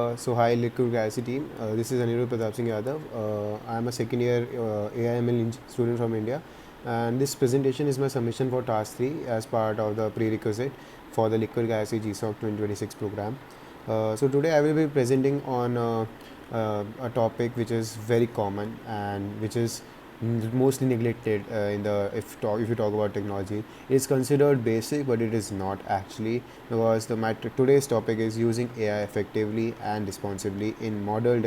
Hi, Liquid Galaxy team. This is Anirudh Pratap Singh Yadav. I am a second year AIML student from India, and this presentation is my submission for Task 3 as part of the prerequisite for the Liquid Galaxy GSoC2026 program. So today I will be presenting on a topic which is very common and which is mostly neglected in the if you talk about technology. It's considered basic, but it is not actually, because today's topic is using AI effectively and responsibly in modern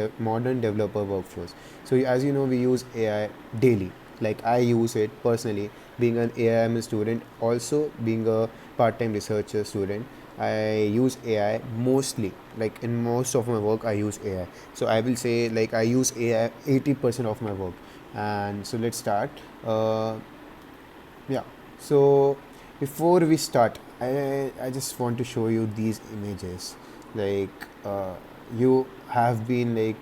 developer workflows. So as you know, we use AI daily. Like I use it personally, being an AIM student, also being a part-time researcher student. I use AI mostly, like in most of my work I use AI. So I will say like I use AI 80% of my work. And so let's start. uh, yeah. So before we start, I just want to show you these images. Like you have been like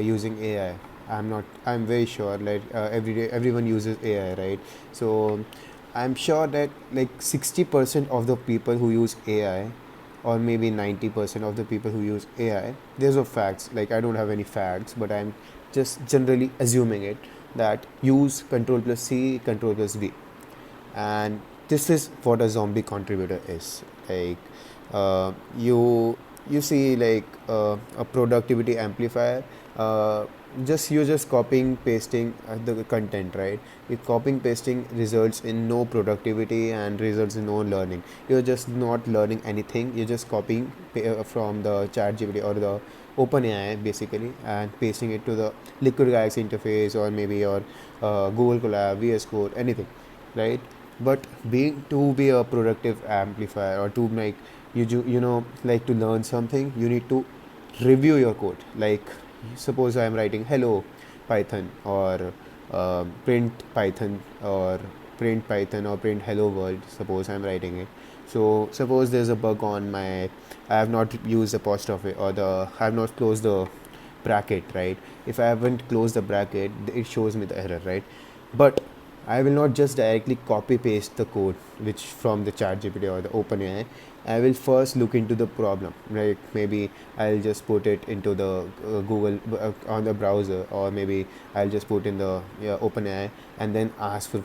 using AI. I'm not. I'm very sure. Like every day, everyone uses AI, right? So I'm sure that like 60% of the people who use AI, or maybe 90% of the people who use AI, there's no facts. Like I don't have any facts, but I'm just generally assuming it, that use Control plus C, Control plus V, and this is what a zombie contributor is. Like you see like a productivity amplifier. uh, just you're just copying pasting the content, right? If copying pasting results in no productivity and results in no learning, you're just not learning anything. You're just copying from the chat gpt or the OpenAI basically, and pasting it to the Liquid Galaxy interface, or maybe your Google Colab, VS Code, anything, right? But being to be a productive amplifier, or to like you know, like to learn something, you need to review your code. Like suppose I am writing hello Python, or print Python, or print hello world. Suppose I'm writing it. So suppose there's a bug on my, I have not used apostrophe, or the I have not closed the bracket, right? If I haven't closed the bracket, it shows me the error, right? But I will not just directly copy paste the code which from the chat GPT or the OpenAI. I will first look into the problem, right? Maybe I'll just put it into the Google on the browser, or maybe I'll just put in the OpenAI, and then ask for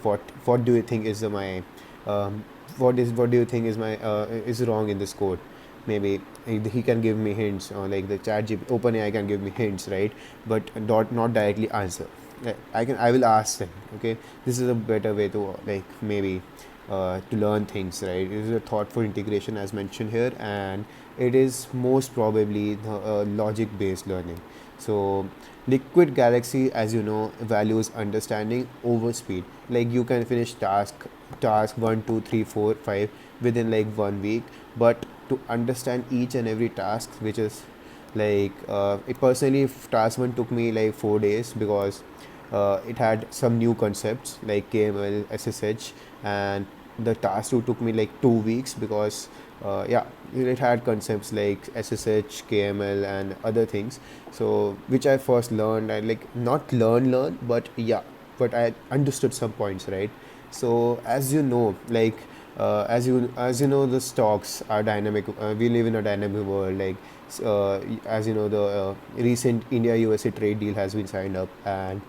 what do you think is my um, what do you think is wrong in this code. Maybe he can give me hints, or like the chat GPT, OpenAI can give me hints, right? But not directly answer. I will ask them. Okay, this is a better way to like maybe to learn things, right? It is a thoughtful integration as mentioned here, and it is most probably the logic based learning. So Liquid Galaxy, as you know, values understanding over speed. Like you can finish task 1, 2, 3, 4, 5 within like 1 week, but to understand each and every task, which is like it personally, task 1 took me like 4 days, because it had some new concepts like KML, SSH, and the task 2 took me like 2 weeks, because yeah, it had concepts like SSH, KML, and other things. So which I first learned. I like not learn, but yeah, but I understood some points, right? So as you know, like as you know, the stocks are dynamic. We live in a dynamic world. Like as you know, the recent India USA trade deal has been signed up, and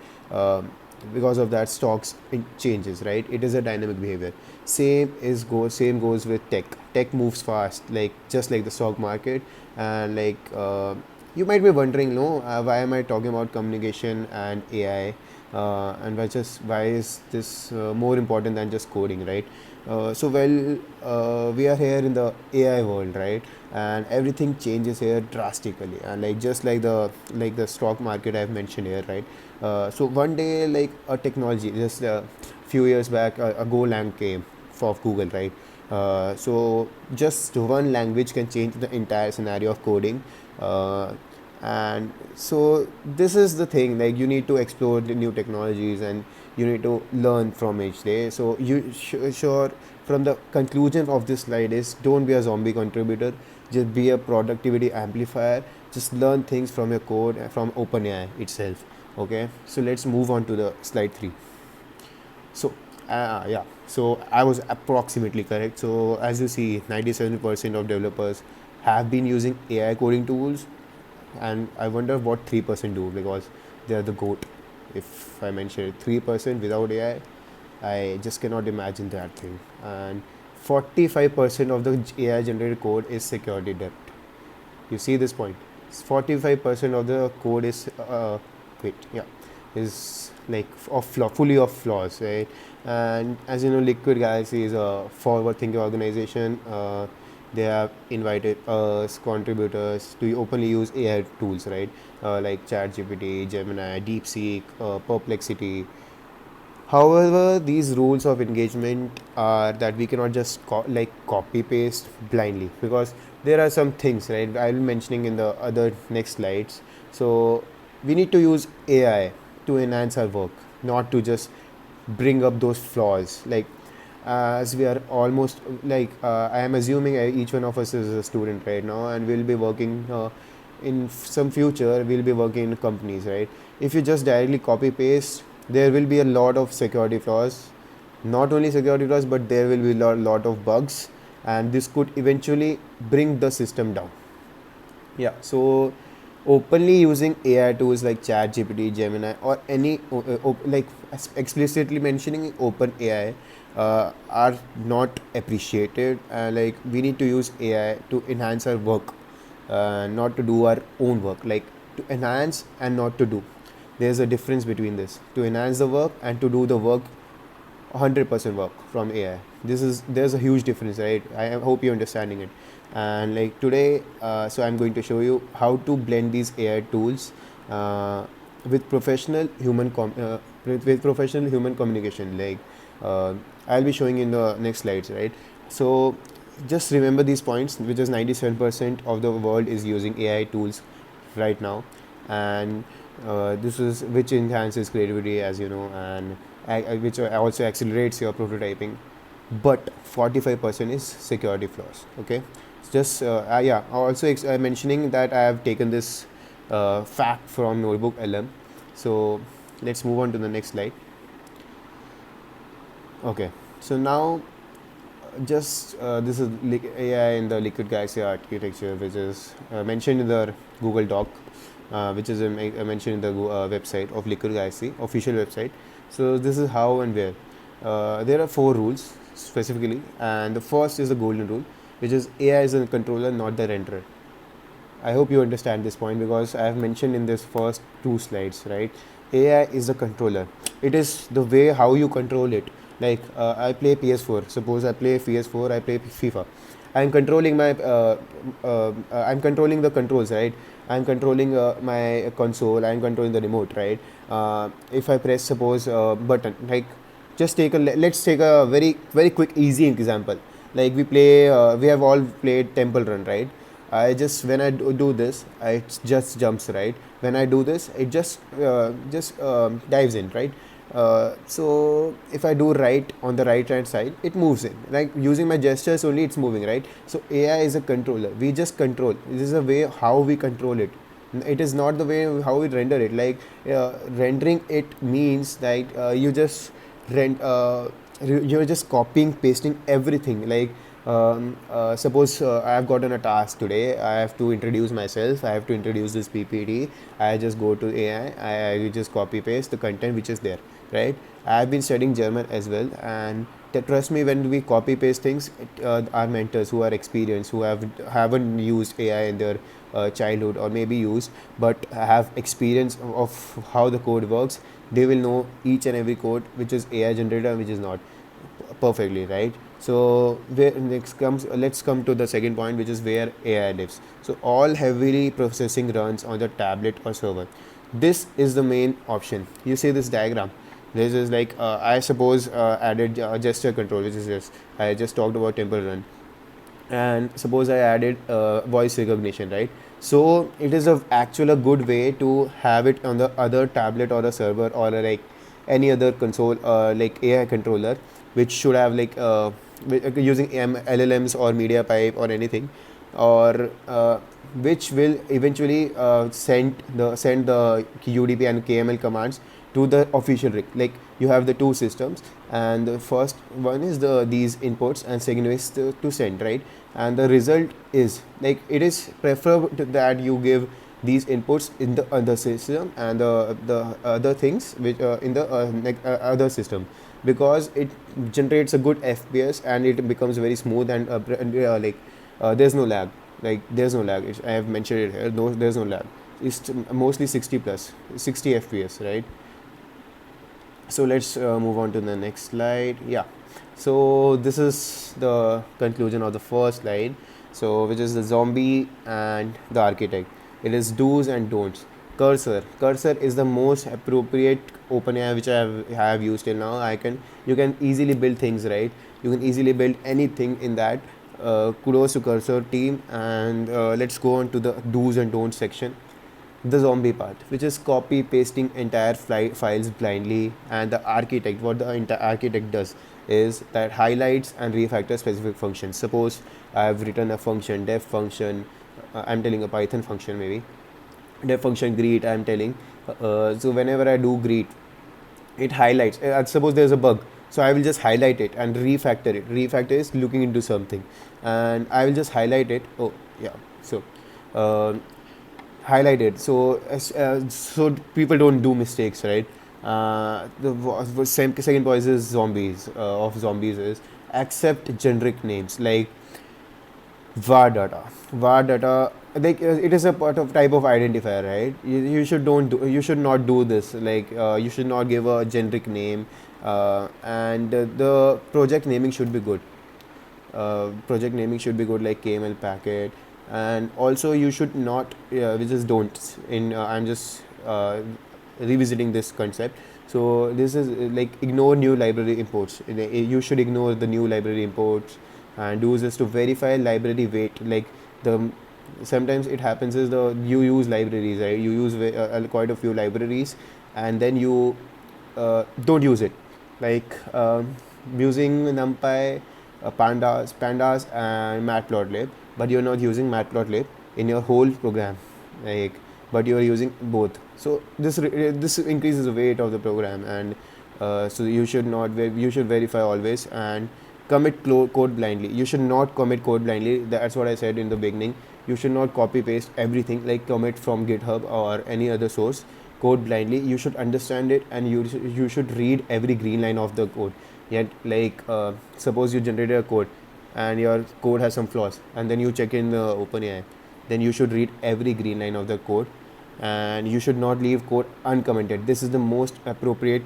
because of that, stocks changes, right? It is a dynamic behavior. Same goes with tech moves fast, like just like the stock market. And like you might be wondering, no, why am I talking about communication and AI, and why is this more important than just coding, right? We are here in the AI world, right? And everything changes here drastically, and like just like the stock market I've mentioned here, right? So one day, like a technology, just a few years back, a Golang came for Google, right? So just one language can change the entire scenario of coding. uh, and so this is the thing, like you need to explore the new technologies, and you need to learn from each day. So sure, from the conclusion of this slide is, don't be a zombie contributor, just be a productivity amplifier. Just learn things from your code, from OpenAI itself. Okay, so let's move on to the slide 3. So yeah, so I was approximately correct. So as you see, 97% of developers have been using AI coding tools. and I wonder what 3% do, because they are the goat. If I mention it, 3% without AI, I just cannot imagine that thing. And 45% of the AI generated code is security debt. You see this point? 45% of the code is wait, yeah, is like fully of flaws, right? And as you know, Liquid Galaxy is a forward-thinking organization. They have invited us contributors to openly use AI tools, right? Like ChatGPT, Gemini, DeepSeek, Perplexity. However, these rules of engagement are that we cannot just copy paste blindly, because there are some things, right? I'll be mentioning in the other next slides. So we need to use AI to enhance our work, not to just bring up those flaws. Like, as we are almost I am assuming each one of us is a student right now, and we'll be working in some future. We'll be working in companies, right? If you just directly copy paste, there will be a lot of security flaws. Not only security flaws, but there will be a lot of bugs, and this could eventually bring the system down. Yeah, so openly using AI tools like ChatGPT, Gemini, or any explicitly mentioning Open AI are not appreciated. Like, we need to use AI to enhance our work, not to do our own work. Like, to enhance and not to do. There's a difference between this. To enhance the work and to do the work 100% work from AI. There's a huge difference, right? I hope you're understanding it. And like today, so I'm going to show you how to blend these AI tools uh, with professional human communication. Like, I'll be showing in the next slides, right? So just remember these points, which is 97% of the world is using AI tools right now, and this is which enhances creativity, as you know, and which also accelerates your prototyping. But 45% is security flaws. Okay, just yeah, also mentioning that I have taken this fact from Notebook LM. So let's move on to the next slide. Okay, so now just this is AI in the Liquid Galaxy architecture, which is mentioned in the Google Doc, which is mentioned in the website of Liquid Galaxy, official website. So this is how and where. There are 4 rules specifically, and the first is the golden rule, which is AI is a controller, not the renderer. I hope you understand this point, because I have mentioned in this first 2 slides, right? AI is a controller. It is the way how you control it. Like, I play PS4. Suppose I play PS4, I play FIFA. I'm controlling I'm controlling the controls, right? I'm controlling my console. I'm controlling the remote, right? If I press, suppose, button, like, just let's take a very very quick easy example. Like, we have all played Temple Run, right? I just when I do this, it just jumps, right? When I do this, it just dives in, right? So if I do right on the right hand side, it moves in. Like, using my gestures only, it's moving, right? So AI is a controller. We just control. This is a way how we control it. It is not the way how we render it. Like, rendering it means that you just rent. You're just copying, pasting everything. Like, suppose I have gotten a task today. I have to introduce myself. I have to introduce this PPT. I just go to AI. I just copy paste the content which is there, right? I have been studying German as well, and trust me, when we copy paste things, our mentors who are experienced, who haven't used AI in their childhood, or maybe used but have experience of how the code works, they will know each and every code which is AI generated and which is not, perfectly, right? So let's come to the second point, which is where AI lives. So all heavily processing runs on the tablet or server. This is the main option. You see this diagram. This is like, I suppose, added gesture control, which is this. I just talked about Temple Run, and suppose I added voice recognition, right? So it is a good way to have it on the other tablet or a server, or like any other console, like AI controller, which should have like using LLMs or media pipe or anything, or which will eventually send the UDP and KML commands to the official rig. Like, you have the 2 systems, and the first one is these inputs, and second is to send, right? And the result is like, it is preferable that you give these inputs in the other system and the other things which in the other system, because it generates a good FPS and it becomes very smooth and there's no lag. There's no lag. I have mentioned it here. No, there's no lag. It's mostly 60 plus 60 FPS, right? So let's move on to the next slide. Yeah, so this is the conclusion of the first slide, so which is the zombie and the architect. It is do's and don'ts. Cursor is the most appropriate OpenAI which I have used till now. You can easily build things, right? You can easily build anything in that. Kudos to Cursor team. And let's go on to the do's and don'ts section. The zombie part, which is copy pasting entire files blindly. And the architect, what the architect does is that highlights and refactor specific functions. Suppose I have written a function, def function, I'm telling a Python function, maybe def function greet, I'm telling. So whenever I do greet, it highlights. Suppose there's a bug, so I will just highlight it and refactor it. Refactor is looking into something, and I will just highlight it. Oh yeah, so uh, highlight it, so people don't do mistakes, right? Second point is zombies is accept generic names like var data. It is a part of type of identifier, right? You should not do this. You should not give a generic name, and the project naming should be good. Like KML packet. And also you should not, which is don't in I'm just revisiting this concept. So this is like ignore new library imports. You should ignore the new library imports, and do this to verify library weight. Like the sometimes it happens is you use libraries, right? You use quite a few libraries, and then you don't use it, like using NumPy, pandas and matplotlib, but you're not using matplotlib in your whole program, like, but you're using both. So this increases the weight of the program. And so you should not you should verify always, and commit code blindly. You should not commit code blindly. That's what I said in the beginning. You should not copy paste everything, like commit from GitHub or any other source code blindly. You should understand it, and you should read every green line of the code. Yet, like suppose you generated a code and your code has some flaws, and then you check in the OpenAI, then you should read every green line of the code, and you should not leave code uncommented. This is the most appropriate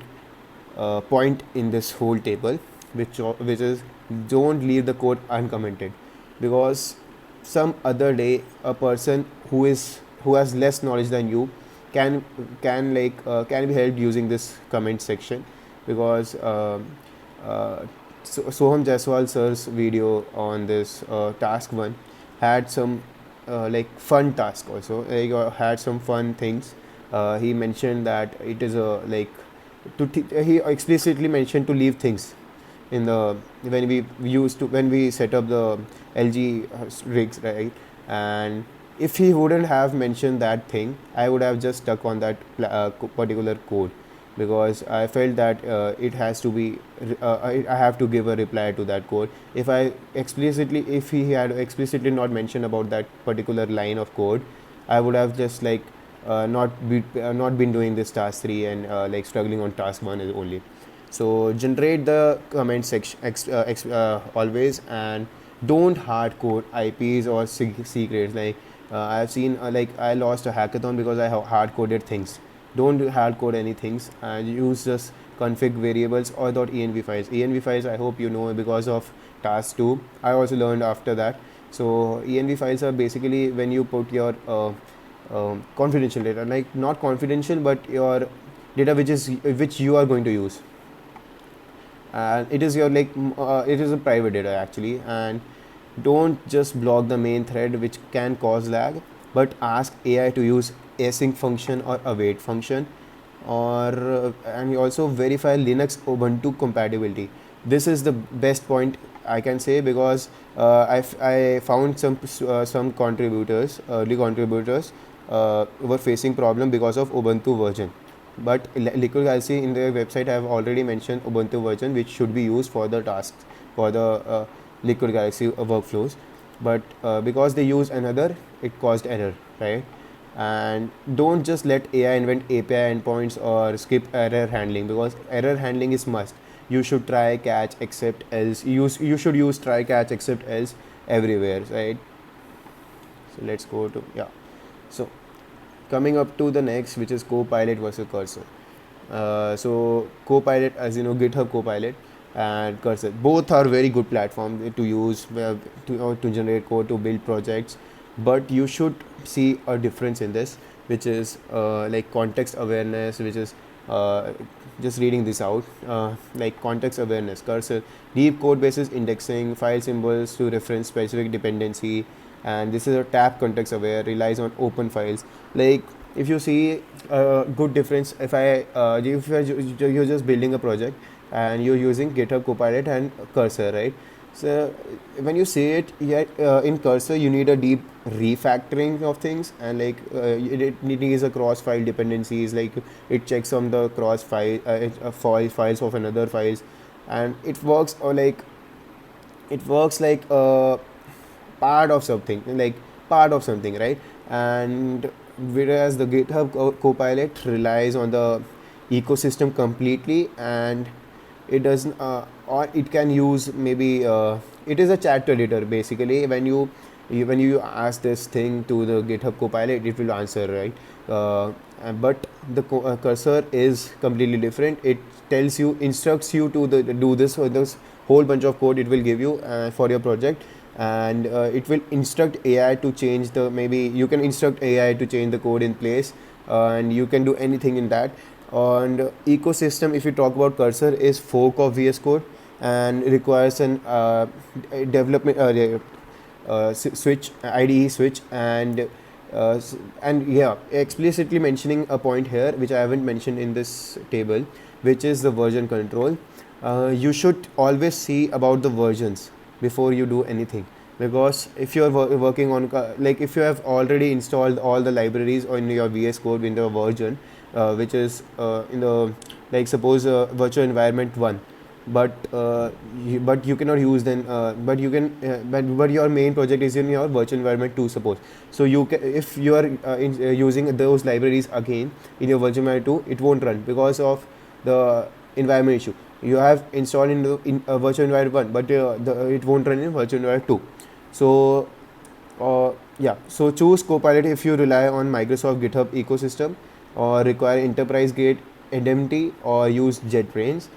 point in this whole table, which is don't leave the code uncommented, because some other day a person who has less knowledge than you can be helped using this comment section. Because Soham Jaiswal sir's video on this task 1 had some fun task also, had some fun things. He mentioned that it is a he explicitly mentioned to leave things in the when we set up the LG rigs, right? And if he wouldn't have mentioned that thing, I would have just stuck on that particular code, because I felt that it has to be I have to give a reply to that code. If he had explicitly not mentioned about that particular line of code, I would have just not been doing this task 3 and struggling on task 1 is only. So generate the comment section always, and don't hard code IPs or secrets. I've seen I lost a hackathon because I hard coded things. Don't hard code anything, and use just config variables or .env files. Env files, I hope you know, because of task 2 I also learned after that. So env files are basically when you put your confidential data, like not confidential but your data which you are going to use, and it is your it is a private data actually. And don't just block the main thread, which can cause lag, but ask AI to use async function or await function. And you also verify Linux Ubuntu compatibility. This is the best point I can say, because I found some contributors, early contributors, were facing problem because of Ubuntu version. But Liquid Galaxy in their website have already mentioned Ubuntu version, which should be used for the tasks, for the Liquid Galaxy workflows. But because they use another, it caused error, right? And don't just let AI invent API endpoints or skip error handling, because error handling is must. You should try, catch, accept, else. You should use try, catch, accept, else everywhere, right? So let's go to, yeah. So coming up to the next, which is Copilot versus Cursor. So Copilot, as you know, GitHub Copilot and Cursor, both are very good platforms to use to generate code, to build projects. But you should see a difference in this, which is like context awareness, which is uh, just reading this out, like context awareness. Cursor, deep code bases indexing, file symbols to reference specific dependency, and this is a tab context aware, relies on open files. Like if you see a good difference, you're just building a project and you're using GitHub Copilot and Cursor, right? So when you say it, yeah, in Cursor you need a deep refactoring of things, and like it needs a cross file dependencies, like it checks on the cross files of another files, and it works like part of something, right? And whereas the GitHub Copilot relies on the ecosystem completely, and it doesn't or it can use maybe it is a chat editor basically. When you ask this thing to the GitHub Copilot, it will answer, right? But the Cursor is completely different. It instructs you to do this, or this whole bunch of code it will give you for your project. And it will instruct AI to change the, maybe you can instruct AI to change the code in place, and you can do anything in that. And ecosystem, if you talk about Cursor, is fork of VS Code, and requires an development switch, IDE switch, and yeah, explicitly mentioning a point here which I haven't mentioned in this table, which is the version control. You should always see about the versions before you do anything, because if you're working on like if you have already installed all the libraries on your VS Code in the version, which is in the, like suppose virtual environment 1, but you cannot use then but you can but your main project is in your virtual environment 2, suppose. So you can, if you are using those libraries again in your virtual environment 2, it won't run because of the environment issue. You have installed in virtual environment 1, but it won't run in virtual environment 2. So yeah, so choose Copilot if you rely on Microsoft GitHub ecosystem, or require enterprise grade indemnity, or use JetBrains.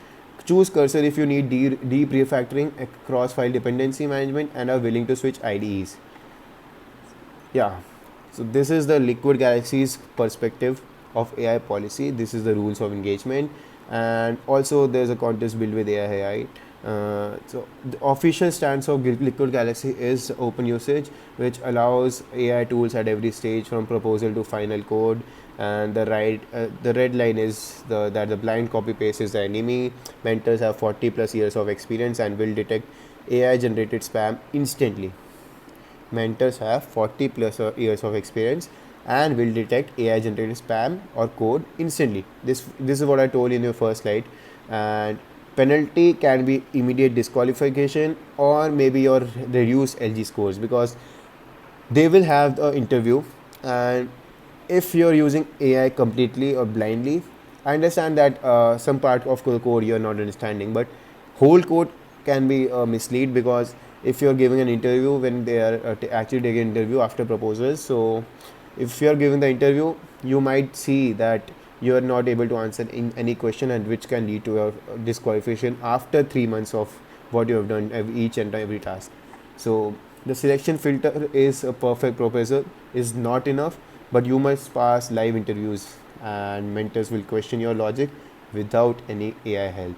Choose Cursor if you need deep refactoring, cross file dependency management, and are willing to switch IDEs. Yeah, so this is the Liquid Galaxy's perspective of AI policy. This is the rules of engagement, and also there's a contest built with AI. So the official stance of Liquid Galaxy is open usage, which allows AI tools at every stage from proposal to final code. And the red line is that the blind copy paste is the enemy. Mentors have 40 plus years of experience and will detect AI generated spam instantly. Mentors have 40 plus years of experience and will detect AI generated spam or code instantly. This is what I told in your first slide. And penalty can be immediate disqualification, or maybe your reduced LG scores, because they will have the interview. And if you're using AI completely or blindly, I understand that some part of the code you're not understanding, but whole code can be mislead, because if you're giving an interview when they are actually taking an interview after proposals, so if you're giving the interview, you might see that you are not able to answer in any question, and which can lead to a disqualification after 3 months of what you have done each and every task. So the selection filter is a perfect proposal is not enough, but you must pass live interviews, and mentors will question your logic without any AI help.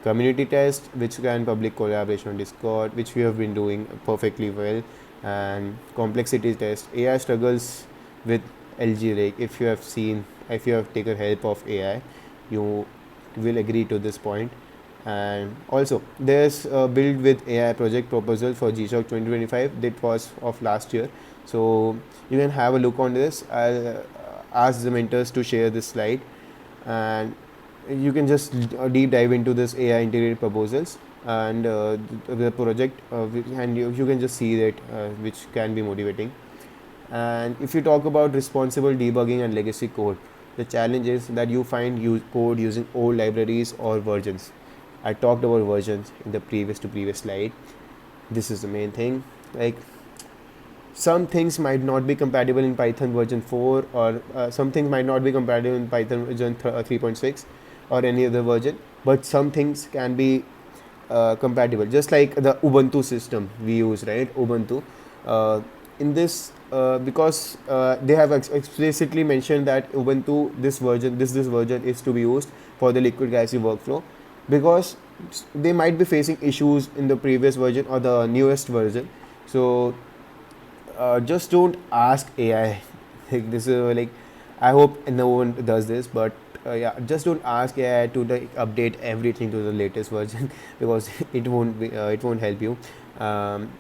Community test, which can public collaboration on Discord, which we have been doing perfectly well. And complexity test, AI struggles with LG. Like if you have taken help of AI, you will agree to this point. And also there's a build with AI project proposal for GSoC 2025 that was of last year. So you can have a look on this. I'll ask the mentors to share this slide, and you can just deep dive into this AI integrated proposals and the project, and you can just see that which can be motivating. And if you talk about responsible debugging and legacy code, the challenge is that you find code using old libraries or versions. I talked about versions in the previous slide. This is the main thing. Like, some things might not be compatible in Python version 4, or some things might not be compatible in Python version 3.6 or any other version, but some things can be compatible, just like the Ubuntu system we use, right? Ubuntu. In this, because they have explicitly mentioned that Ubuntu, this version is to be used for the liquid gassy workflow, because they might be facing issues in the previous version or the newest version. So just don't ask AI. Like, this is like, I hope no one does this, but yeah, just don't ask AI to update everything to the latest version because it won't help you. Um,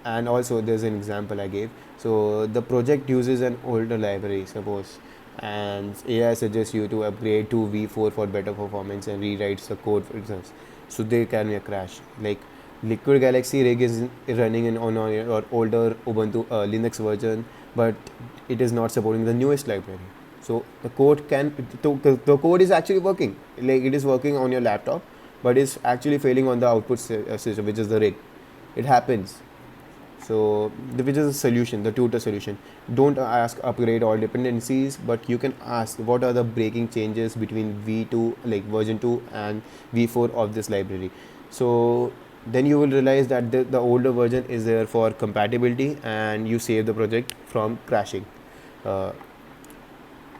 and also, there's an example I gave. So the project uses an older library, suppose, and AI suggests you to upgrade to V4 for better performance and rewrites the code, for instance. So there can be a crash. Like, Liquid Galaxy rig is running on your older Ubuntu Linux version, but it is not supporting the newest library. So the code is actually working. Like, it is working on your laptop, but it's actually failing on the output system, which is the rig. It happens. So, which is a solution, the tutor solution. Don't ask upgrade all dependencies, but you can ask what are the breaking changes between V2, like version 2, and V4 of this library. So then you will realize that the older version is there for compatibility, and you save the project from crashing. Uh,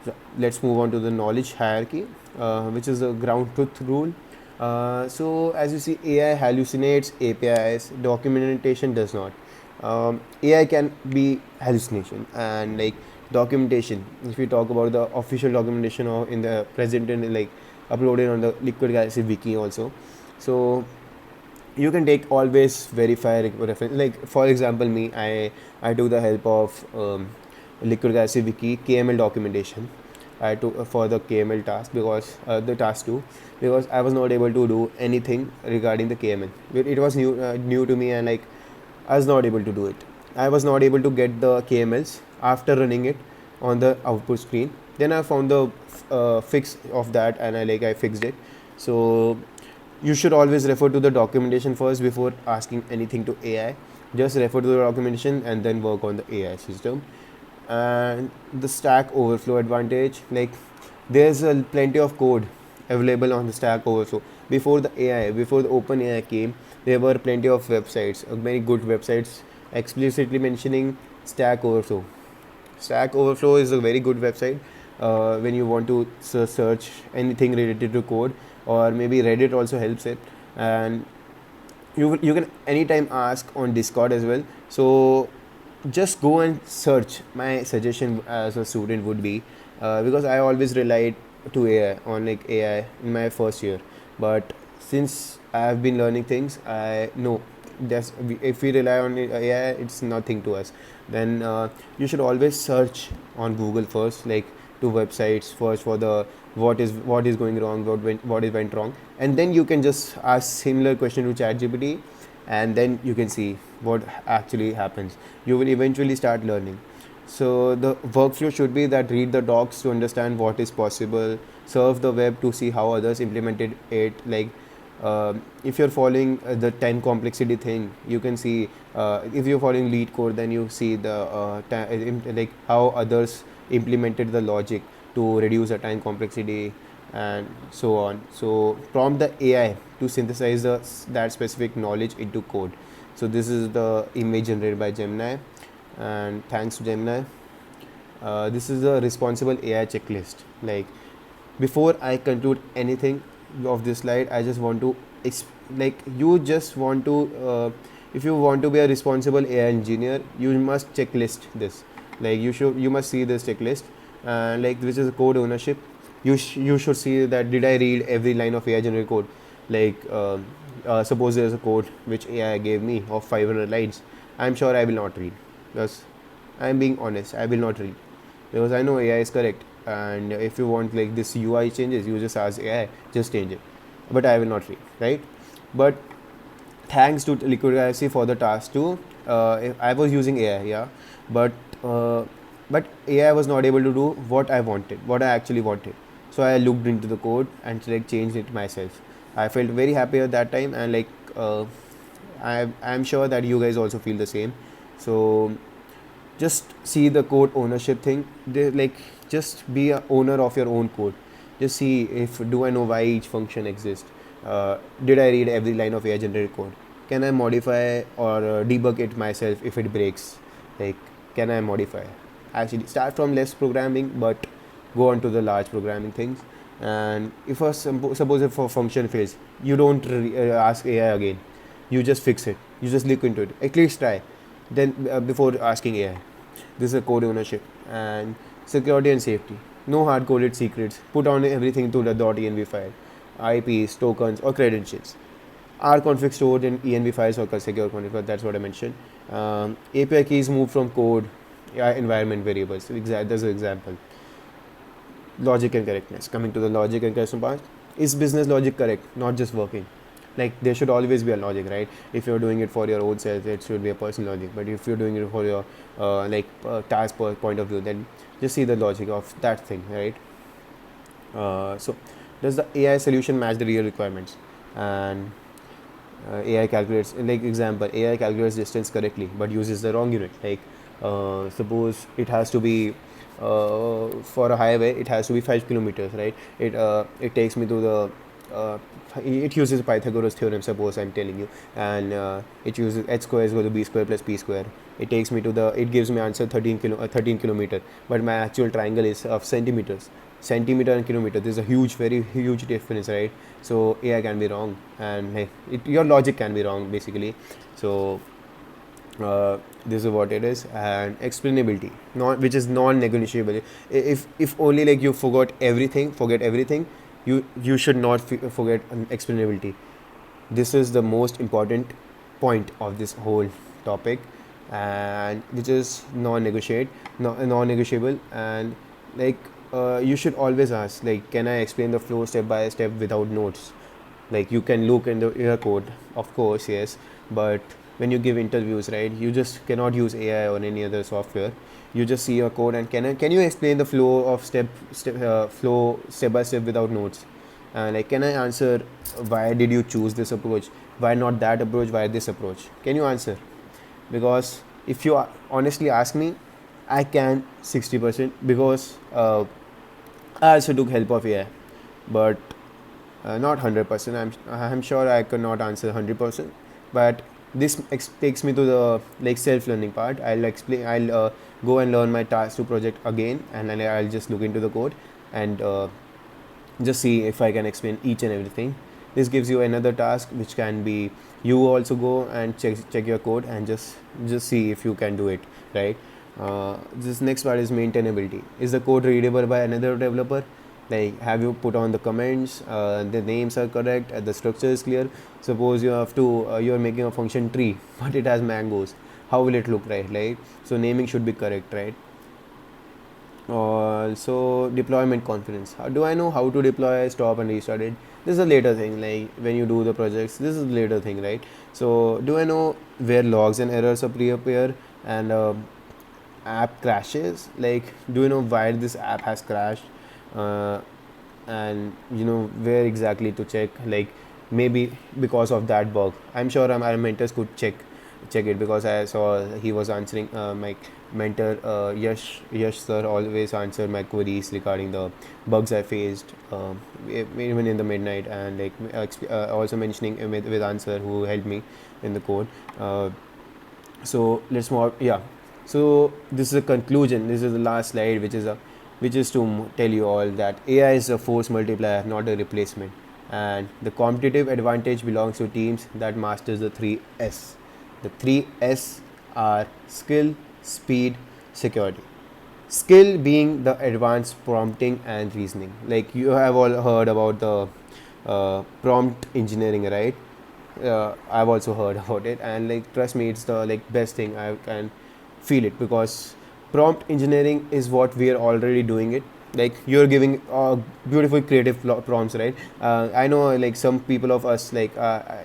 so let's move on to the knowledge hierarchy, which is the ground truth rule. So as you see, AI hallucinates APIs, documentation does not. AI can be hallucination, and like documentation. If we talk about the official documentation or in the present and like uploaded on the Liquid Galaxy wiki also, so you can take always verify reference. Like, for example, me, I took the help of Liquid Galaxy wiki KML documentation. I took for the KML task, because the task 2, because I was not able to do anything regarding the KML. It was new to me, and like, I was not able to do it. I was not able to get the KMLs after running it on the output screen. Then I found the fix of that, and I fixed it. So you should always refer to the documentation first before asking anything to AI. Just refer to the documentation and then work on the AI system. And the Stack Overflow advantage, like, there's plenty of code available on the Stack Overflow. Before the open AI came, there were plenty of websites, many good websites explicitly mentioning Stack Overflow. Stack Overflow is a very good website when you want to search anything related to code, or maybe Reddit also helps it. And you can anytime ask on Discord as well. So just go and search. My suggestion as a student would be, because I always relied to AI on like AI in my first year, but since I have been learning things, I know that's if we rely on AI, it's nothing to us. Then you should always search on Google first, like to websites first for the what is going wrong, what is went wrong, and then you can just ask similar question to ChatGPT, and then you can see what actually happens. You will eventually start learning. So the workflow should be that read the docs to understand what is possible, surf the web to see how others implemented it. Like, if you're following the 10 complexity thing, you can see, if you're following lead code, then you see the like how others implemented the logic to reduce the time complexity and so on. So prompt the AI to synthesize that specific knowledge into code. So this is the image generated by Gemini, and thanks to Gemini, this is the responsible AI checklist. Like, before I conclude anything of this slide, I just want to like, you just want to if you want to be a responsible AI engineer, you must checklist this. Like, you must see this checklist, like, which is code ownership. You should see that did I read every line of AI generated code. Like, suppose there's a code which AI gave me of 500 lines. I'm sure I will not read, because I'm being honest, I will not read, because I know AI is correct. And if you want like this UI changes, you just ask AI, just change it. But I will not read, right? But thanks to Liquid Galaxy for the task 2, I was using AI, yeah, but uh, but AI was not able to do what I wanted, what I actually wanted. So I looked into the code and like changed it myself. I felt very happy at that time, and like I'm sure that you guys also feel the same. So just see the code ownership thing. Like just be a owner of your own code. Just see if do I know why each function exists. Did I read every line of AI generated code? Can I modify or debug it myself if it breaks? Like, can I modify? Actually, start from less programming, but go on to the large programming things. And if suppose if a function fails, you don't ask AI again. You just fix it. You just look into it. At least try. Then before asking AI, this is a code ownership and security and safety. No hard-coded secrets. Put on everything to the .env file, IPs, tokens, or credentials. Are config stored in env files or secure config? That's what I mentioned. API keys move from code, environment variables. There's an example. Logic and correctness. Coming to the logic and correctness part, is business logic correct? Not just working. Like there should always be a logic, right? If you're doing it for your own self, it should be a personal logic. But if you're doing it for your task point of view, then just see the logic of that thing, right? So does the AI solution match the real requirements? And AI calculates, like example, AI calculates distance correctly but uses the wrong unit. Like suppose it has to be for a highway, it has to be 5 kilometers, right? It takes me to the it uses Pythagoras theorem, suppose I'm telling you, and it uses h square is equal to b square plus p square. It takes me to the, it gives me answer 13 kilometer, but my actual triangle is of centimeters. Centimeter and kilometer, there's a huge, very huge difference, right? So AI can be wrong, and hey, your logic can be wrong basically. So this is what it is. And explainability, not, which is non-negotiable. If only like you forget everything, you should not forget explainability. This is the most important point of this whole topic, and which is non-negotiable. And like you should always ask, like, can I explain the flow step by step without notes? Like you can look in your code, of course, yes, but when you give interviews, right, you just cannot use AI or any other software. You just see your code and can you explain the flow of flow step by step without notes? Like, can I answer why did you choose this approach? Why not that approach? Why this approach? Can you answer? Because if you honestly ask me, I can 60% because I also took help of AI, but not 100%. I'm sure I could not answer 100%, but this takes me to the like self-learning part. I'll explain. I'll go and learn my Task3 project again, and then I'll just look into the code and just see if I can explain each and everything. This gives you another task, which can be you also go and check your code and just see if you can do it, right? This next part is maintainability. Is the code readable by another developer? Like, have you put on the comments, the names are correct, the structure is clear? Suppose you have to you're making a function tree but it has mangoes. How will it look, right? Like, so naming should be correct, right? Also, deployment confidence. How do I know how to deploy, stop and restart it? This is a later thing. Like when you do the projects, this is a later thing, right? So do I know where logs and errors appear, and app crashes? Like, do you know why this app has crashed? uh, and you know where exactly to check, like maybe because of that bug. I'm sure our mentors could check it, because I saw he was answering my mentor Yash sir always answered my queries regarding the bugs I faced, even in the midnight, and like also mentioning with answer who helped me in the code. So let's move. Yeah, so this is a conclusion. This is the last slide, which is to tell you all that AI is a force multiplier, not a replacement, and the competitive advantage belongs to teams that masters the 3S. The 3S are skill, speed, security. Skill being the advanced prompting and reasoning. Like you have all heard about the prompt engineering, right? I've also heard about it, and like trust me, it's the like best thing. I can feel it, because prompt engineering is what we are already doing it. Like you're giving beautiful creative prompts, right? I know like some people of us, like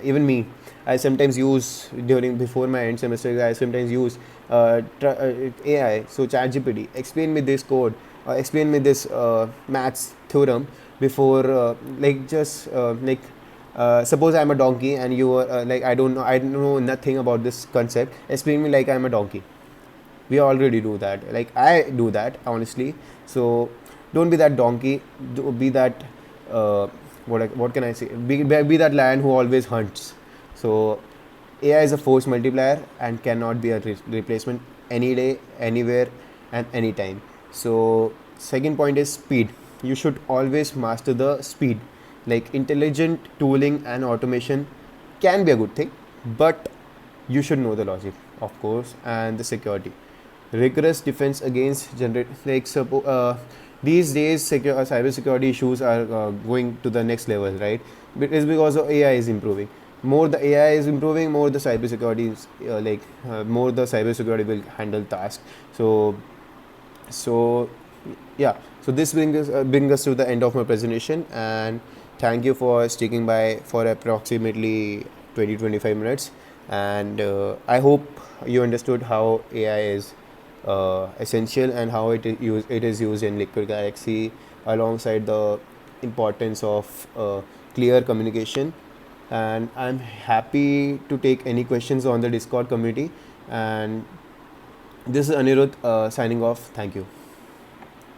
even me, I sometimes use during before my end semester, I sometimes use AI, so ChatGPT, explain me this code, explain me this maths theorem before, suppose I'm a donkey and you are I don't know nothing about this concept. Explain me like I'm a donkey. We already do that. Like I do that honestly. So don't be that donkey. Be that what can I say? Be that lion who always hunts. So AI is a force multiplier and cannot be a replacement any day, anywhere, and anytime. So second point is speed. You should always master the speed. Like intelligent tooling and automation can be a good thing, but you should know the logic, of course, and the security. Rigorous defense against generate these days cyber security issues are going to the next level, right? It is because of AI is improving. More the AI is improving, more the cyber security is more the cyber security will handle tasks. So yeah, so this brings us to the end of my presentation, and thank you for sticking by for approximately 20-25 minutes. And I hope you understood how AI is essential and how it is used in Liquid Galaxy, alongside the importance of clear communication. And I'm happy to take any questions on the Discord community. And this is Anirudh signing off. Thank you.